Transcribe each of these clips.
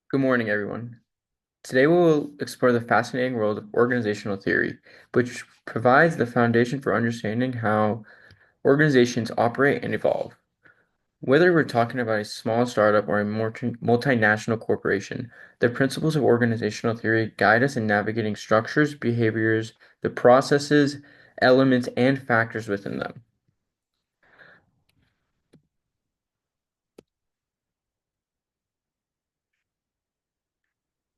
Good morning, everyone. Today we'll explore the fascinating world of organizational theory, which provides the foundation for understanding how organizations operate and evolve. Whether we're talking about a small startup or a multinational corporation, the principles of organizational theory guide us in navigating structures, behaviors, the processes, elements, and factors within them.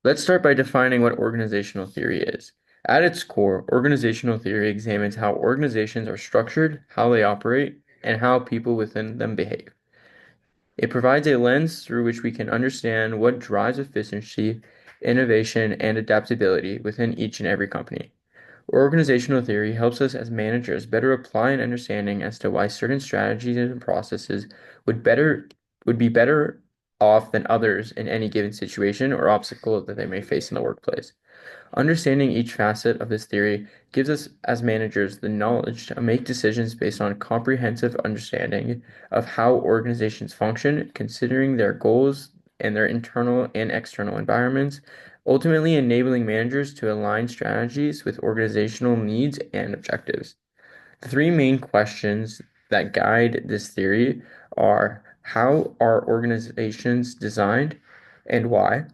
Let's start by defining what organizational theory is. At its core, organizational theory examines how organizations are structured, how they operate, and how people within them behave. It provides a lens through which we can understand what drives efficiency, innovation, and adaptability within each and every company. Organizational theory helps us as managers better apply an understanding as to why certain strategies and processes would better would be better off than others in any given situation or obstacle that they may face in the workplace. Understanding each facet of this theory gives us, as managers, the knowledge to make decisions based on comprehensive understanding of how organizations function, considering their goals and their internal and external environments, ultimately enabling managers to align strategies with organizational needs and objectives. The three main questions that guide this theory are: how are organizations designed and why?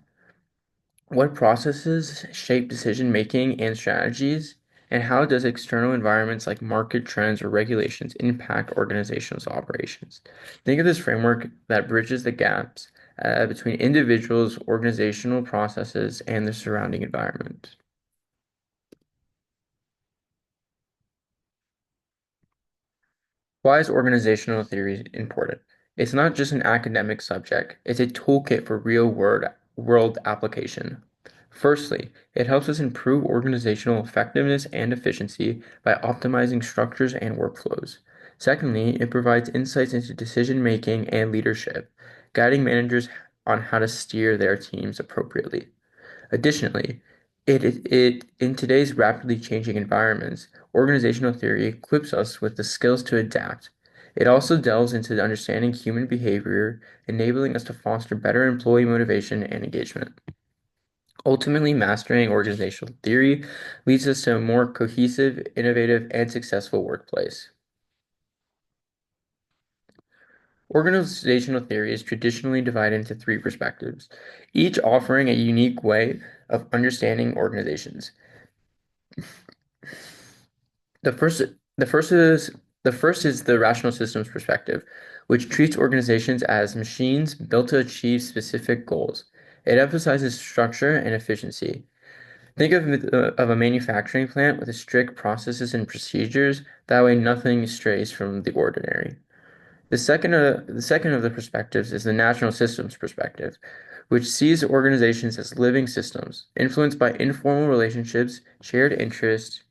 What processes shape decision making and strategies? And how does external environments like market trends or regulations impact organizations' operations? Think of this framework that bridges the gaps between individuals, organizational processes, and the surrounding environment. Why is organizational theory important? It's not just an academic subject, it's a toolkit for world application. Firstly, it helps us improve organizational effectiveness and efficiency by optimizing structures and workflows. Secondly, it provides insights into decision making and leadership, guiding managers on how to steer their teams appropriately. Additionally, in today's rapidly changing environments, organizational theory equips us with the skills to adapt. It also delves into understanding human behavior, enabling us to foster better employee motivation and engagement. Ultimately, mastering organizational theory leads us to a more cohesive, innovative, and successful workplace. Organizational theory is traditionally divided into three perspectives, each offering a unique way of understanding organizations. The first, the first is the first is the rational systems perspective, which treats organizations as machines built to achieve specific goals. It emphasizes structure and efficiency. Think of a manufacturing plant with strict processes and procedures. That way, nothing strays from the ordinary. The second of the perspectives is the national systems perspective, which sees organizations as living systems, influenced by informal relationships, shared interest.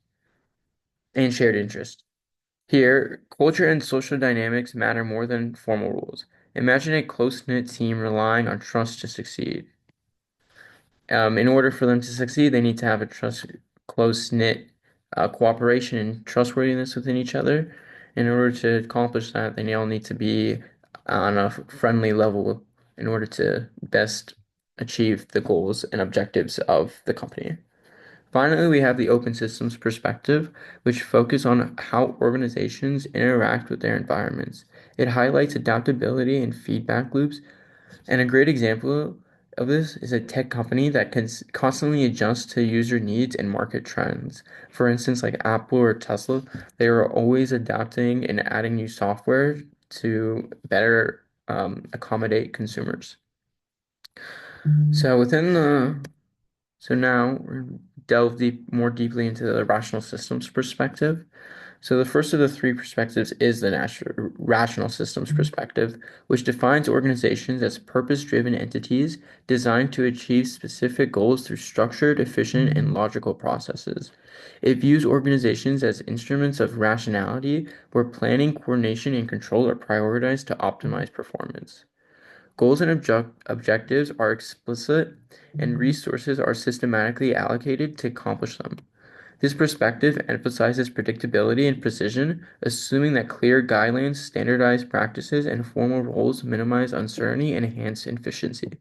Here, culture and social dynamics matter more than formal rules. Imagine a close-knit team relying on trust to succeed. In order for them to succeed, they need to have a close-knit cooperation and trustworthiness within each other. In order to accomplish that, they all need to be on a friendly level in order to best achieve the goals and objectives of the company. Finally, we have the open systems perspective, which focus on how organizations interact with their environments. It highlights adaptability and feedback loops, and a great example of this is a tech company that can constantly adjust to user needs and market trends. For instance, like Apple or Tesla, they are always adapting and adding new software to better accommodate consumers. So within the so now we're delve more deeply into the rational systems perspective. So the first of the three perspectives is the rational systems perspective, which defines organizations as purpose-driven entities designed to achieve specific goals through structured, efficient, and logical processes. It views organizations as instruments of rationality where planning, coordination, and control are prioritized to optimize performance. Goals and objectives are explicit, and resources are systematically allocated to accomplish them. This perspective emphasizes predictability and precision, assuming that clear guidelines, standardized practices, and formal roles minimize uncertainty and enhance efficiency.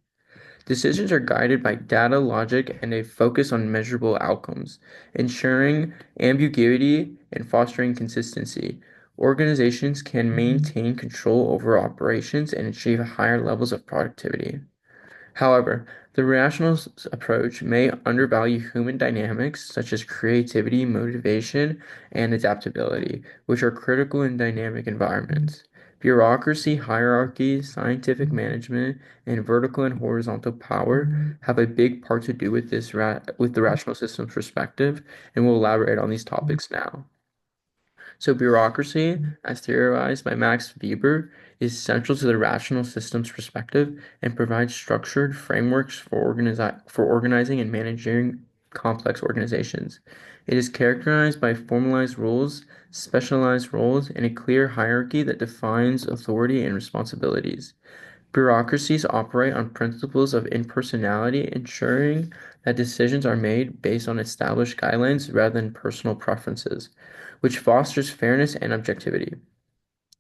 Decisions are guided by data, logic, and a focus on measurable outcomes, ensuring ambiguity and fostering consistency. Organizations can maintain control over operations and achieve higher levels of productivity. However, the approach may undervalue human dynamics such as creativity, motivation, and adaptability, which are critical in dynamic environments. Bureaucracy, hierarchy, scientific management, and vertical and horizontal power have a big part to do with with the rational systems perspective, and we'll elaborate on these topics now. So bureaucracy, as theorized by Max Weber, is central to the rational systems perspective and provides structured frameworks for organizing and managing complex organizations. It is characterized by formalized rules, specialized roles, and a clear hierarchy that defines authority and responsibilities. Bureaucracies operate on principles of impersonality, ensuring that decisions are made based on established guidelines rather than personal preferences, which fosters fairness and objectivity.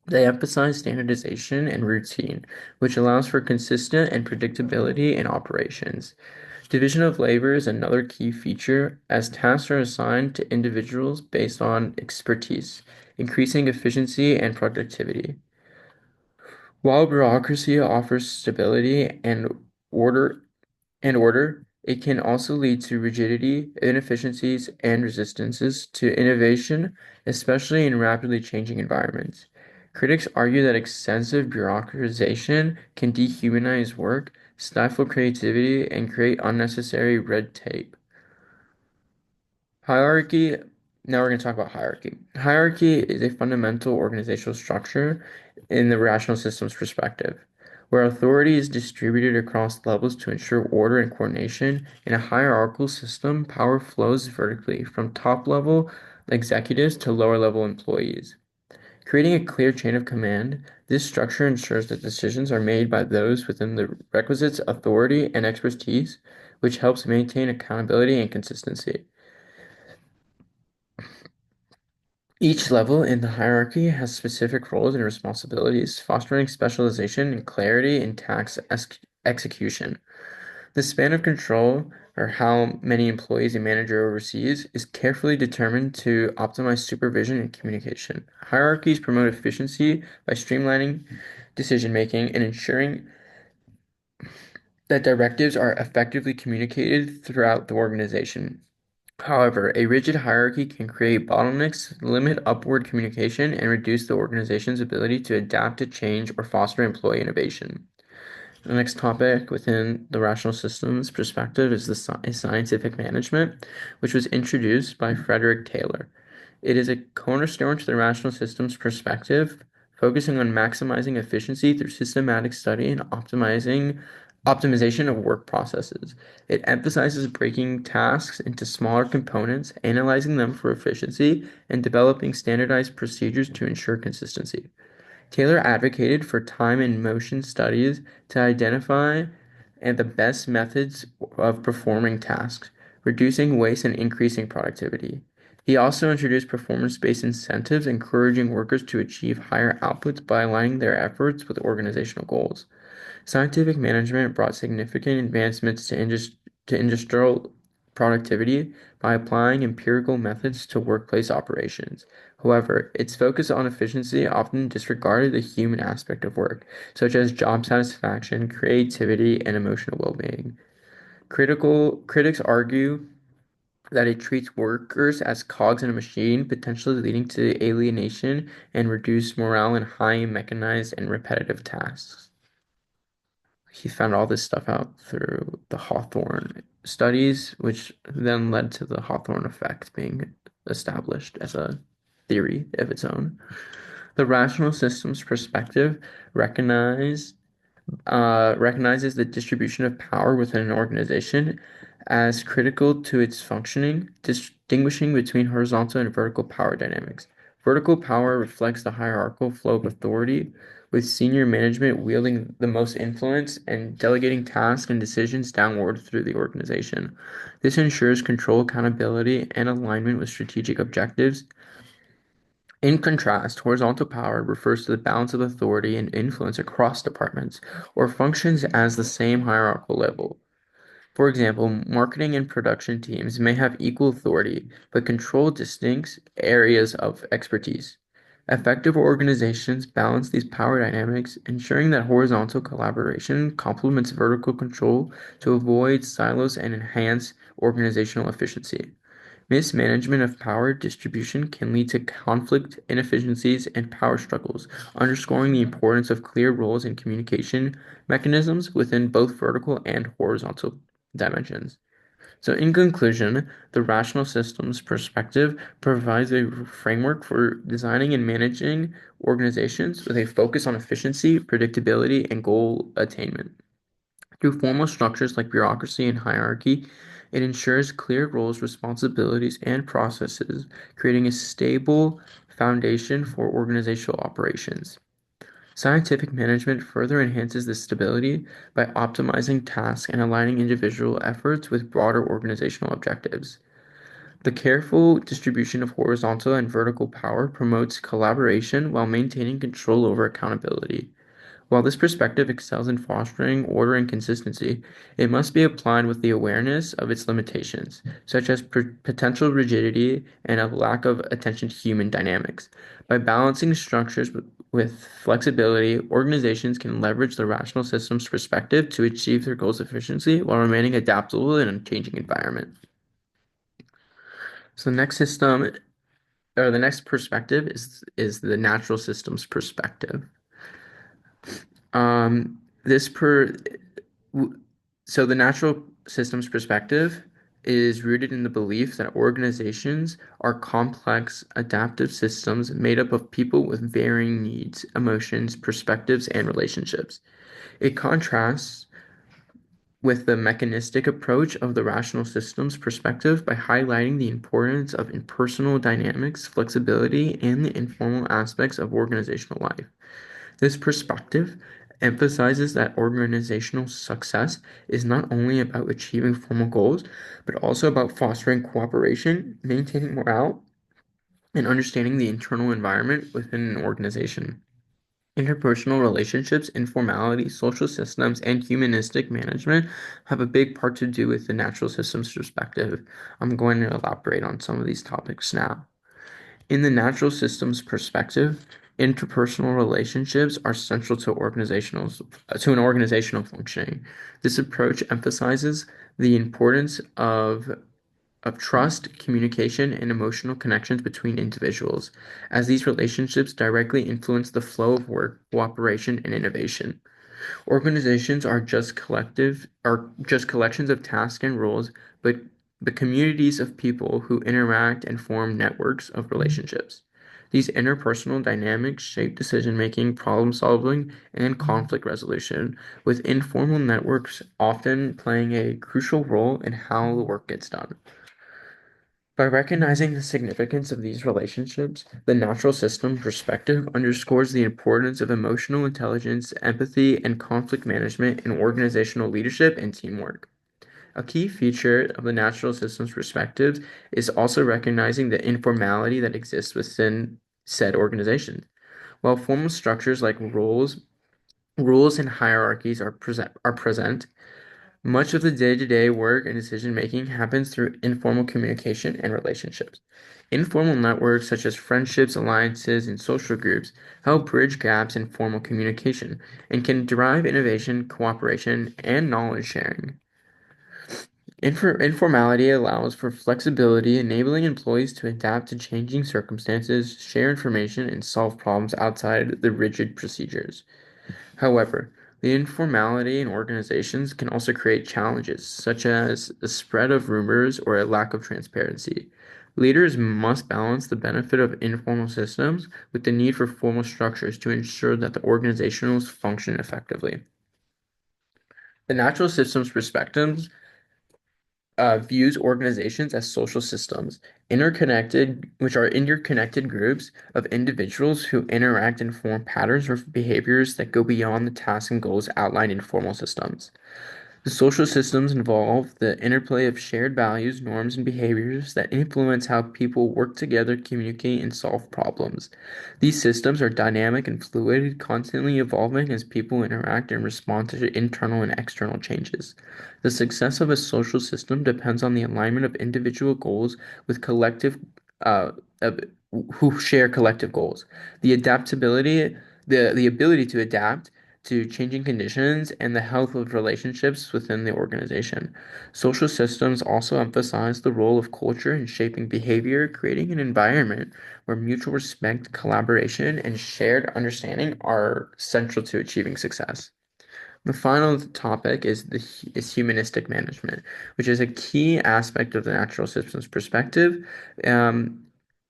They emphasize standardization and routine, which allows for consistent and predictability in operations. Division of labor is another key feature, as tasks are assigned to individuals based on expertise, increasing efficiency and productivity. While bureaucracy offers stability order order, it can also lead to rigidity, inefficiencies, and resistances to innovation, especially in rapidly changing environments. Critics argue that excessive bureaucratization can dehumanize work, stifle creativity, and create unnecessary red tape. Hierarchy, now we're going to talk about hierarchy. Hierarchy is a fundamental organizational structure in the rational systems perspective, where authority is distributed across levels to ensure order and coordination. In a hierarchical system, power flows vertically from top level executives to lower level employees. Creating a clear chain of command, this structure ensures that decisions are made by those within the requisite authority and expertise, which helps maintain accountability and consistency. Each level in the hierarchy has specific roles and responsibilities, fostering specialization and clarity in execution. The span of control, or how many employees a manager oversees, is carefully determined to optimize supervision and communication. Hierarchies promote efficiency by streamlining decision making and ensuring that directives are effectively communicated throughout the organization. However, a rigid hierarchy can create bottlenecks, limit upward communication, and reduce the organization's ability to adapt to change or foster employee innovation. The next topic within the rational systems perspective is scientific management, which was introduced by Frederick Taylor. It is a cornerstone to the rational systems perspective, focusing on maximizing efficiency through systematic study and optimization of work processes. It emphasizes breaking tasks into smaller components, analyzing them for efficiency, and developing standardized procedures to ensure consistency. Taylor advocated for time and motion studies to identify the best methods of performing tasks, reducing waste and increasing productivity. He also introduced performance-based incentives, encouraging workers to achieve higher outputs by aligning their efforts with organizational goals. Scientific management brought significant advancements to industrial productivity by applying empirical methods to workplace operations. However, its focus on efficiency often disregarded the human aspect of work, such as job satisfaction, creativity, and emotional well-being. Critics argue that it treats workers as cogs in a machine, potentially leading to alienation and reduced morale in high mechanized and repetitive tasks. He found all this stuff out through the Hawthorne studies, which then led to the Hawthorne effect being established as a theory of its own. The rational systems perspective recognized recognizes the distribution of power within an organization as critical to its functioning, distinguishing between horizontal and vertical power dynamics. Vertical power reflects the hierarchical flow of authority, with senior management wielding the most influence and delegating tasks and decisions downward through the organization. This ensures control, accountability, and alignment with strategic objectives In contrast, horizontal power refers to the balance of authority and influence across departments, or functions as the same hierarchical level. For example, marketing and production teams may have equal authority, but control distinct areas of expertise. Effective organizations balance these power dynamics, ensuring that horizontal collaboration complements vertical control to avoid silos and enhance organizational efficiency. Mismanagement of power distribution can lead to conflict, inefficiencies, and power struggles, underscoring the importance of clear roles and communication mechanisms within both vertical and horizontal dimensions. So, in conclusion, the rational systems perspective provides a framework for designing and managing organizations with a focus on efficiency, predictability, and goal attainment. Through formal structures like bureaucracy and hierarchy, it ensures clear roles, responsibilities, and processes, creating a stable foundation for organizational operations. Scientific management further enhances this stability by optimizing tasks and aligning individual efforts with broader organizational objectives. The careful distribution of horizontal and vertical power promotes collaboration while maintaining control over accountability. While this perspective excels in fostering order and consistency, it must be applied with the awareness of its limitations, such as potential rigidity and a lack of attention to human dynamics. By balancing structures with flexibility, organizations can leverage the rational systems perspective to achieve their goals efficiently while remaining adaptable in a changing environment. So the next system, or the next perspective is the natural systems perspective. This per So the natural systems perspective is rooted in the belief that organizations are complex, adaptive systems made up of people with varying needs, emotions, perspectives, and relationships. It contrasts with the mechanistic approach of the rational systems perspective by highlighting the importance of impersonal dynamics, flexibility, and the informal aspects of organizational life. This perspective emphasizes that organizational success is not only about achieving formal goals, but also about fostering cooperation, maintaining morale, and understanding the internal environment within an organization. Interpersonal relationships, informality, social systems, and humanistic management have a big part to do with the natural systems perspective. I'm going to elaborate on some of these topics now. In the natural systems perspective, interpersonal relationships are central to an organizational functioning. This approach emphasizes the importance of trust, communication, and emotional connections between individuals, as these relationships directly influence the flow of work, cooperation, and innovation. Organizations are just collections of tasks and roles, but the communities of people who interact and form networks of relationships. These interpersonal dynamics shape decision making, problem solving, and conflict resolution, with informal networks often playing a crucial role in how the work gets done. By recognizing the significance of these relationships, the natural system perspective underscores the importance of emotional intelligence, empathy, and conflict management in organizational leadership and teamwork. A key feature of the natural systems perspective is also recognizing the informality that exists within said organization. While formal structures like rules and hierarchies are present, much of the day-to-day work and decision-making happens through informal communication and relationships. Informal networks such as friendships, alliances, and social groups help bridge gaps in formal communication and can drive innovation, cooperation, and knowledge sharing. Informality allows for flexibility, enabling employees to adapt to changing circumstances, share information, and solve problems outside the rigid procedures. However, the informality in organizations can also create challenges, such as the spread of rumors or a lack of transparency. Leaders must balance the benefit of informal systems with the need for formal structures to ensure that the organizations function effectively. The natural systems perspectives views organizations as social systems, which are interconnected groups of individuals who interact and form patterns or behaviors that go beyond the tasks and goals outlined in formal systems. The social systems involve the interplay of shared values, norms, and behaviors that influence how people work together, communicate, and solve problems. These systems are dynamic and fluid, constantly evolving as people interact and respond to internal and external changes. The success of a social system depends on the alignment of individual goals with collective, uh, of, who share collective goals. The adaptability, the ability to adapt to changing conditions and the health of relationships within the organization. Social systems also emphasize the role of culture in shaping behavior, creating an environment where mutual respect, collaboration, and shared understanding are central to achieving success. The final topic is humanistic management, which is a key aspect of the natural systems perspective. Um,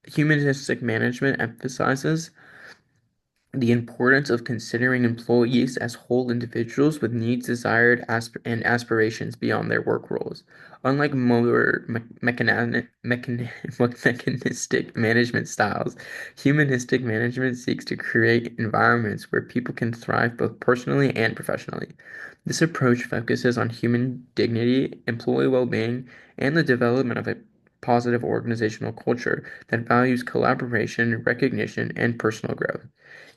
Humanistic management emphasizes the importance of considering employees as whole individuals with needs, and aspirations beyond their work roles. Unlike more mechanistic management styles, humanistic management seeks to create environments where people can thrive both personally and professionally. This approach focuses on human dignity, employee well-being, and the development of a positive organizational culture that values collaboration, recognition, and personal growth.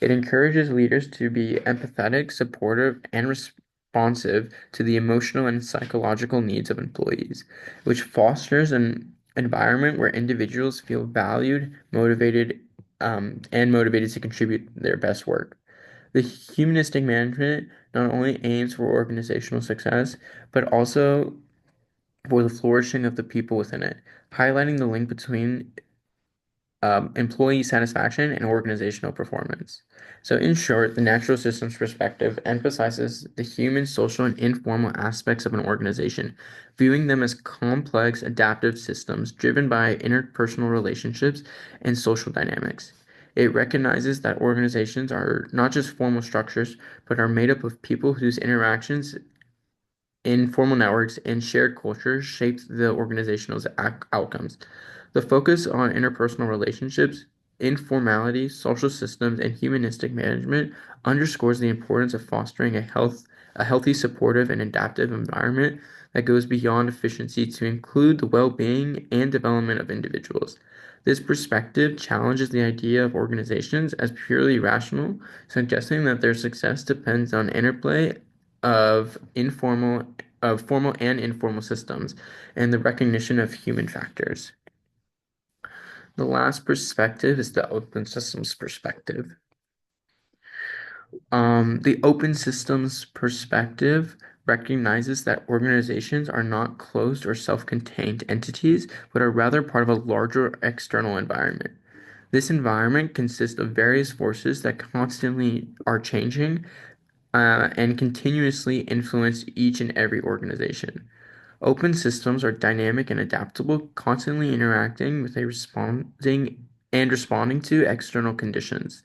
It encourages leaders to be empathetic, supportive, and responsive to the emotional and psychological needs of employees, which fosters an environment where individuals feel valued, and motivated to contribute their best work. The humanistic management not only aims for organizational success, but also for the flourishing of the people within it, highlighting the link between employee satisfaction and organizational performance. So, in short, the natural systems perspective emphasizes the human, social, and informal aspects of an organization, viewing them as complex, adaptive systems driven by interpersonal relationships and social dynamics. It recognizes that organizations are not just formal structures, but are made up of people whose interactions, informal networks, and shared culture shaped the organizational outcomes. The focus on interpersonal relationships, informality, social systems, and humanistic management underscores the importance of fostering a healthy, supportive, and adaptive environment that goes beyond efficiency to include the well-being and development of individuals. This perspective challenges the idea of organizations as purely rational, suggesting that their success depends on interplay of formal and informal systems and the recognition of human factors. The last perspective is the open systems perspective. The open systems perspective recognizes that organizations are not closed or self-contained entities, but are rather part of a larger external environment. This environment consists of various forces that constantly are changing, and continuously influence each and every organization. Open systems are dynamic and adaptable, constantly interacting with a responding to external conditions.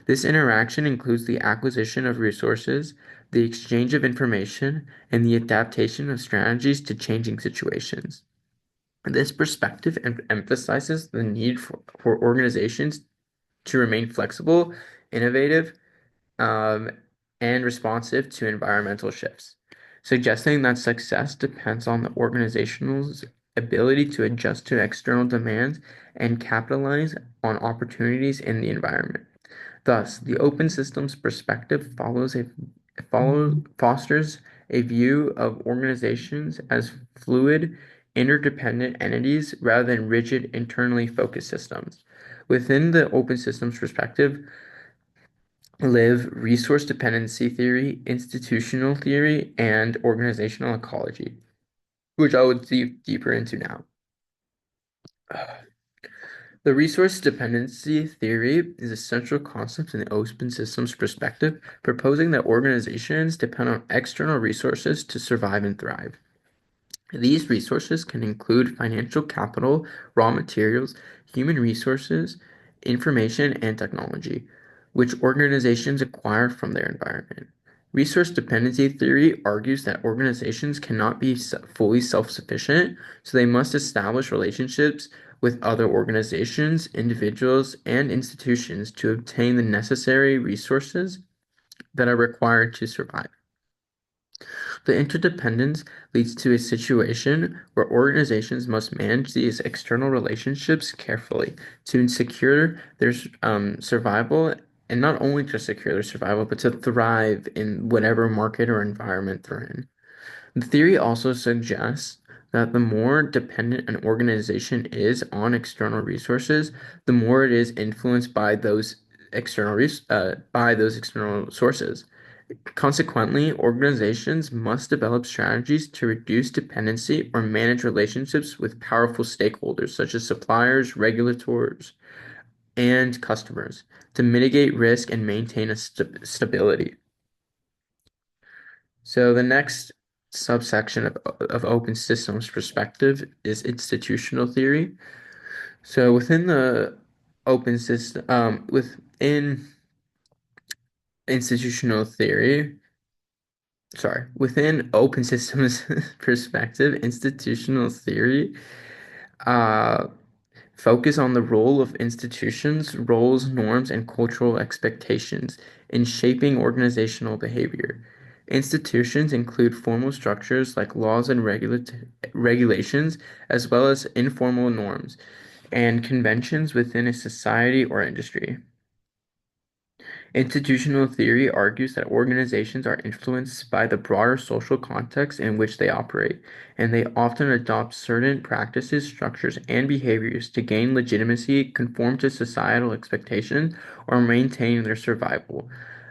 This interaction includes the acquisition of resources, the exchange of information, and the adaptation of strategies to changing situations. This perspective emphasizes the need for organizations to remain flexible, innovative, um, and responsive to environmental shifts, suggesting that success depends on the organization's ability to adjust to external demands and capitalize on opportunities in the environment. Thus, the open systems perspective fosters a view of organizations as fluid, interdependent entities rather than rigid, internally focused systems. Within the open systems perspective, live resource dependency theory, institutional theory, and organizational ecology, which I would dive deeper into now. The resource dependency theory is a central concept in the open systems perspective, proposing that organizations depend on external resources to survive and thrive. These resources can include financial capital, raw materials, human resources, information, and technology, which organizations acquire from their environment. Resource dependency theory argues that organizations cannot be fully self-sufficient, so they must establish relationships with other organizations, individuals, and institutions to obtain the necessary resources that are required to survive. The interdependence leads to a situation where organizations must manage these external relationships carefully to secure their survival, and not only to secure their survival, but to thrive in whatever market or environment they're in. The theory also suggests that the more dependent an organization is on external resources, the more it is influenced by those external sources. Consequently, organizations must develop strategies to reduce dependency or manage relationships with powerful stakeholders such as suppliers, regulators, and customers to mitigate risk and maintain a stability. So the next subsection of open systems perspective is institutional theory. So within institutional theory, within open systems perspective, institutional theory uh, focus on the role of institutions, roles, norms, and cultural expectations in shaping organizational behavior. Institutions include formal structures like laws and regulations, as well as informal norms and conventions within a society or industry. Institutional theory argues that organizations are influenced by the broader social context in which they operate, and they often adopt certain practices, structures, and behaviors to gain legitimacy, conform to societal expectations, or maintain their survival.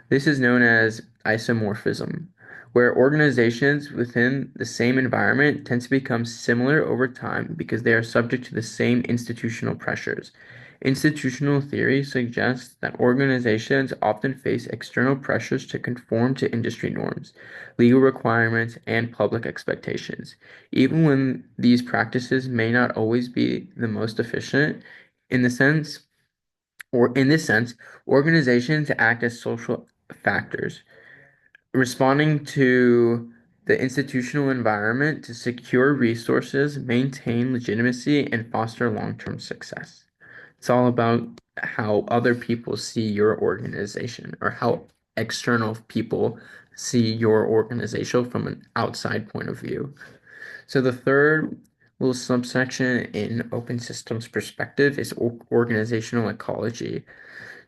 This is known as isomorphism, where organizations within the same environment tend to become similar over time because they are subject to the same institutional pressures. Institutional theory suggests that organizations often face external pressures to conform to industry norms, legal requirements, and public expectations. Even when these practices may not always be the most efficient, in the sense, in this sense, organizations act as social factors, responding to the institutional environment to secure resources, maintain legitimacy, and foster long-term success. It's all about how other people see your organization or how external people see your organization from an outside point of view. So the third little subsection in open systems perspective is organizational ecology.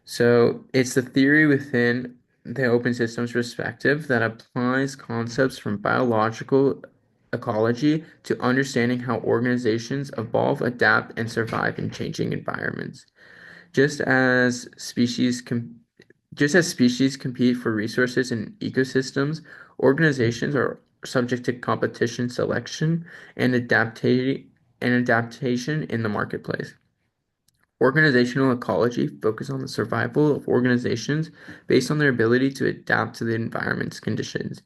So it's the theory within the open systems perspective that applies concepts from biological ecology to understanding how organizations evolve, adapt, and survive in changing environments. Just as species com just as species compete for resources in ecosystems, organizations are subject to competition, selection, and adaptation in the marketplace. Organizational ecology focuses on the survival of organizations based on their ability to adapt to the environment's conditions.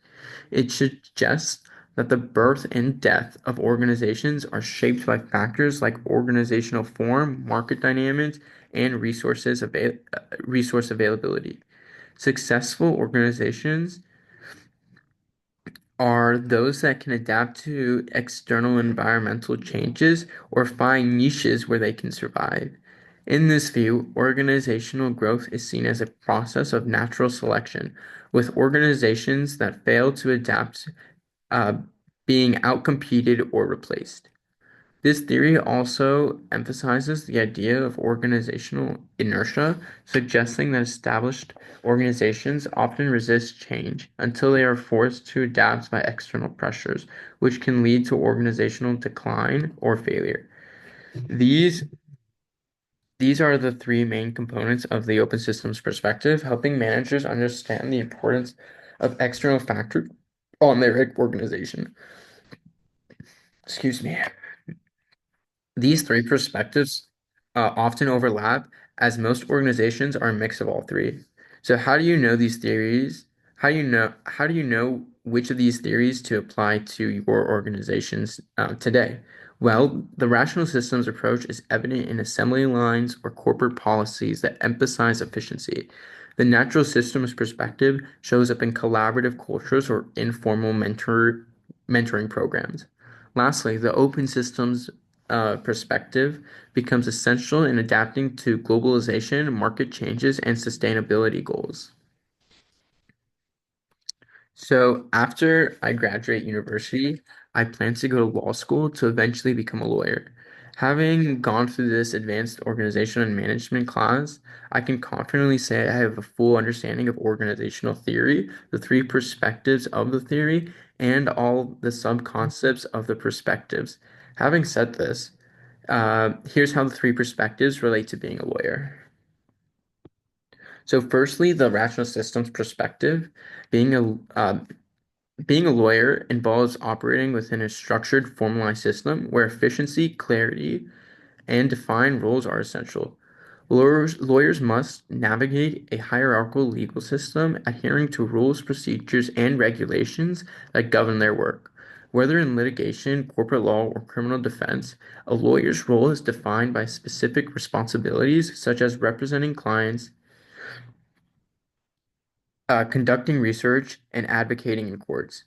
It suggests that the birth and death of organizations are shaped by factors like organizational form, market dynamics, and resource availability. Successful organizations are those that can adapt to external environmental changes or find niches where they can survive. In this view, organizational growth is seen as a process of natural selection, with organizations that fail to adapt uh, being outcompeted or replaced. This theory also emphasizes the idea of organizational inertia, suggesting that established organizations often resist change until they are forced to adapt by external pressures, which can lead to organizational decline or failure. These these are the three main components of the open systems perspective, helping managers understand the importance of external factors on their organization. Excuse me. These three perspectives often overlap, as most organizations are a mix of all three. So how do you know these theories? How do you know which of these theories to apply to your organizations today? Well, the rational systems approach is evident in assembly lines or corporate policies that emphasize efficiency. The natural systems perspective shows up in collaborative cultures or informal mentoring programs. Lastly, the open systems perspective becomes essential in adapting to globalization, market changes, and sustainability goals. So after I graduate university, I plan to go to law school to eventually become a lawyer. Having gone through this advanced organization and management class, I can confidently say I have a full understanding of organizational theory, the three perspectives of the theory, and all the sub-concepts of the perspectives. Having said this, here's how the three perspectives relate to being a lawyer. So firstly, the rational systems perspective, being a being a lawyer involves operating within a structured, formalized system where efficiency, clarity, and defined roles are essential. Lawyers must navigate a hierarchical legal system, adhering to rules, procedures, and regulations that govern their work. Whether in litigation, corporate law, or criminal defense, a lawyer's role is defined by specific responsibilities such as representing clients, conducting research, and advocating in courts.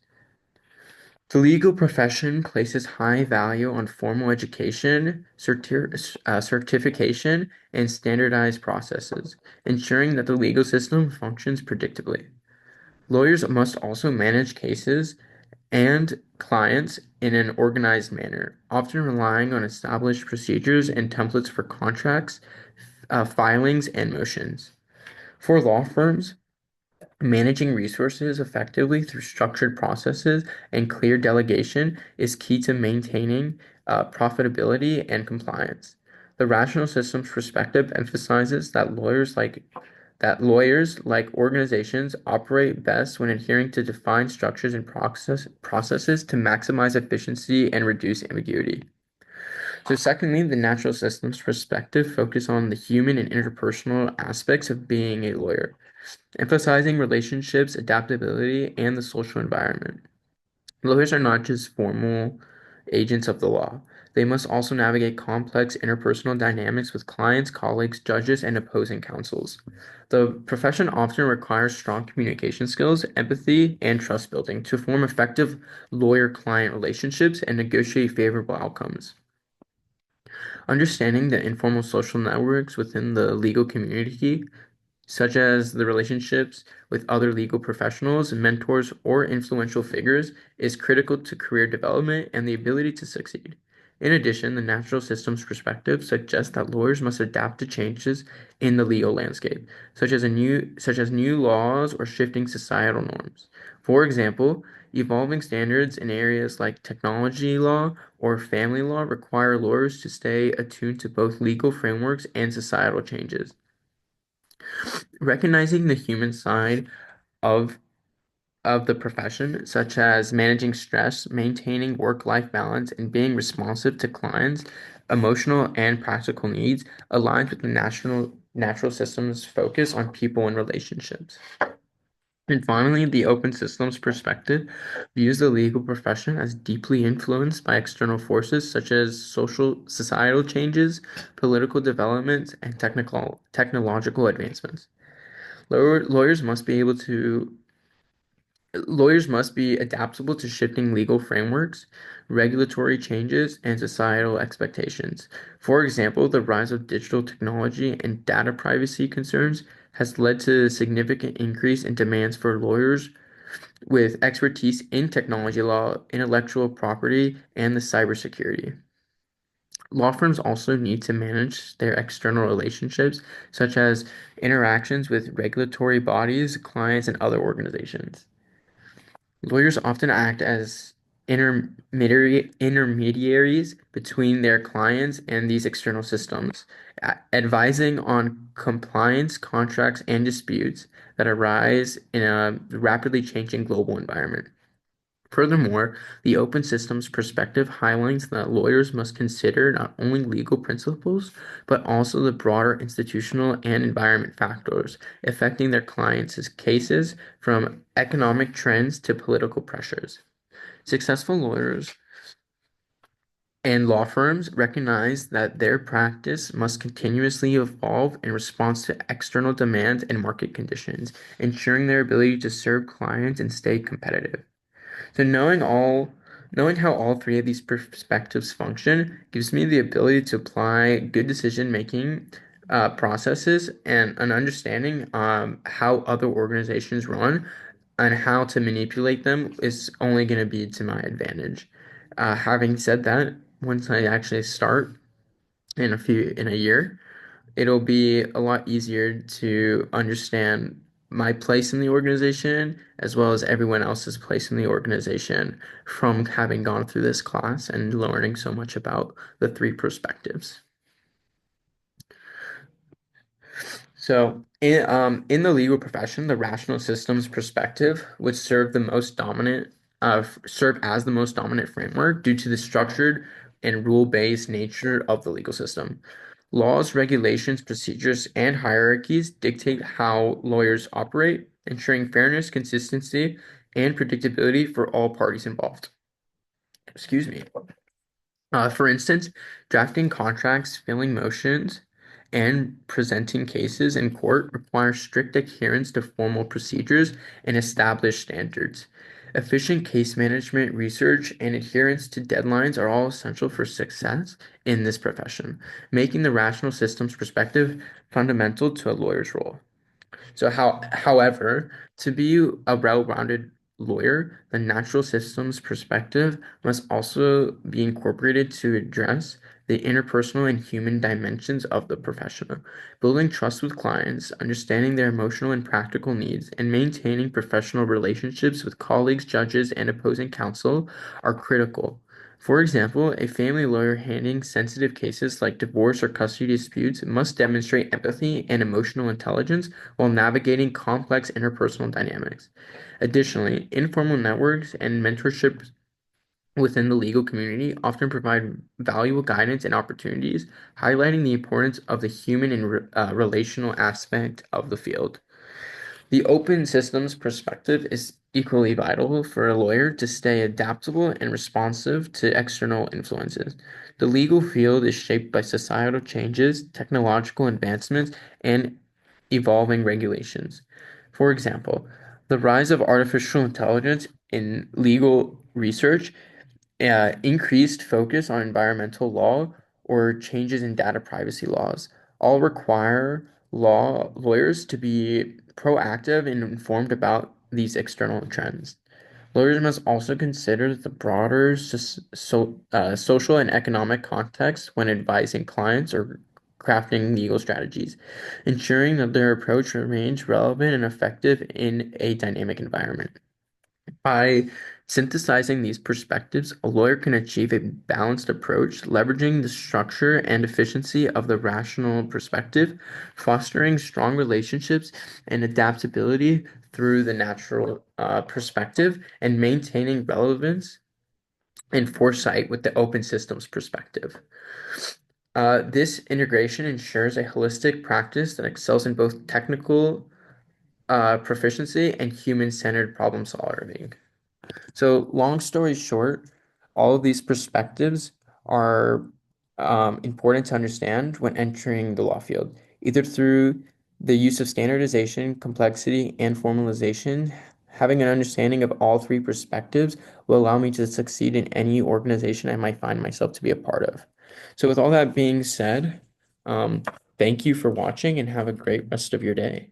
The legal profession places high value on formal education, certification, and standardized processes, ensuring that the legal system functions predictably. Lawyers must also manage cases and clients in an organized manner, often relying on established procedures and templates for contracts, filings, and motions. For law firms, managing resources effectively through structured processes and clear delegation is key to maintaining profitability and compliance. The rational systems perspective emphasizes that lawyers, like organizations, operate best when adhering to defined structures and processes to maximize efficiency and reduce ambiguity. So, secondly, the natural systems perspective focus on the human and interpersonal aspects of being a lawyer, emphasizing relationships, adaptability, and the social environment. Lawyers are not just formal agents of the law. They must also navigate complex interpersonal dynamics with clients, colleagues, judges, and opposing counsels. The profession often requires strong communication skills, empathy, and trust building to form effective lawyer-client relationships and negotiate favorable outcomes. Understanding the informal social networks within the legal community, such as the relationships with other legal professionals, mentors, or influential figures, is critical to career development and the ability to succeed. In addition, the natural systems perspective suggests that lawyers must adapt to changes in the legal landscape, such as new laws or shifting societal norms. For example, evolving standards in areas like technology law or family law require lawyers to stay attuned to both legal frameworks and societal changes. Recognizing the human side of of the profession, such as managing stress, maintaining work-life balance, and being responsive to clients' emotional and practical needs, aligns with the natural systems focus on people and relationships. And finally, the open systems perspective views the legal profession as deeply influenced by external forces such as societal changes, political developments, and technological advancements. Lawyers must be able to Lawyers must be adaptable to shifting legal frameworks, regulatory changes, and societal expectations. For example, the rise of digital technology and data privacy concerns has led to a significant increase in demands for lawyers with expertise in technology law, intellectual property, and the cybersecurity. Law firms also need to manage their external relationships, such as interactions with regulatory bodies, clients, and other organizations. Lawyers often act as intermediaries between their clients and these external systems, advising on compliance, contracts, and disputes that arise in a rapidly changing global environment. Furthermore, the open systems perspective highlights that lawyers must consider not only legal principles, but also the broader institutional and environment factors affecting their clients' cases, from economic trends to political pressures. Successful lawyers and law firms recognize that their practice must continuously evolve in response to external demands and market conditions, ensuring their ability to serve clients and stay competitive. So knowing how all three of these perspectives function gives me the ability to apply good decision making processes and an understanding how other organizations run and how to manipulate them is only going to be to my advantage. Having said that, once I actually start in a year, it'll be a lot easier to understand my place in the organization as well as everyone else's place in the organization from having gone through this class and learning so much about the three perspectives. So, in the legal profession, the rational systems perspective would serve as the most dominant framework due to the structured and rule-based nature of the legal system. Laws, regulations, procedures, and hierarchies dictate how lawyers operate, ensuring fairness, consistency, and predictability for all parties involved. Excuse me. For instance, drafting contracts, filling motions, and presenting cases in court require strict adherence to formal procedures and established standards. Efficient case management, research, and adherence to deadlines are all essential for success in this profession, making the rational systems perspective fundamental to a lawyer's role. However, to be a well-rounded lawyer, the natural systems perspective must also be incorporated to address the interpersonal and human dimensions of the profession. Building trust with clients, understanding their emotional and practical needs, and maintaining professional relationships with colleagues, judges, and opposing counsel are critical. For example, a family lawyer handling sensitive cases like divorce or custody disputes must demonstrate empathy and emotional intelligence while navigating complex interpersonal dynamics. Additionally, informal networks and mentorship within the legal community often provide valuable guidance and opportunities, highlighting the importance of the human and relational aspect of the field. The open systems perspective is equally vital for a lawyer to stay adaptable and responsive to external influences. The legal field is shaped by societal changes, technological advancements, and evolving regulations. For example, the rise of artificial intelligence in legal research, increased focus on environmental law, or changes in data privacy laws all require lawyers to be proactive and informed about these external trends. Lawyers must also consider the broader social and economic context when advising clients or crafting legal strategies, ensuring that their approach remains relevant and effective in a dynamic environment. By synthesizing these perspectives, a lawyer can achieve a balanced approach, leveraging the structure and efficiency of the rational perspective, fostering strong relationships and adaptability through the natural perspective, and maintaining relevance and foresight with the open systems perspective. This integration ensures a holistic practice that excels in both technical proficiency and human-centered problem solving. So, long story short, all of these perspectives are important to understand when entering the law field, either through the use of standardization, complexity, and formalization. Having an understanding of all three perspectives will allow me to succeed in any organization I might find myself to be a part of. So, with all that being said, um, thank you for watching and have a great rest of your day.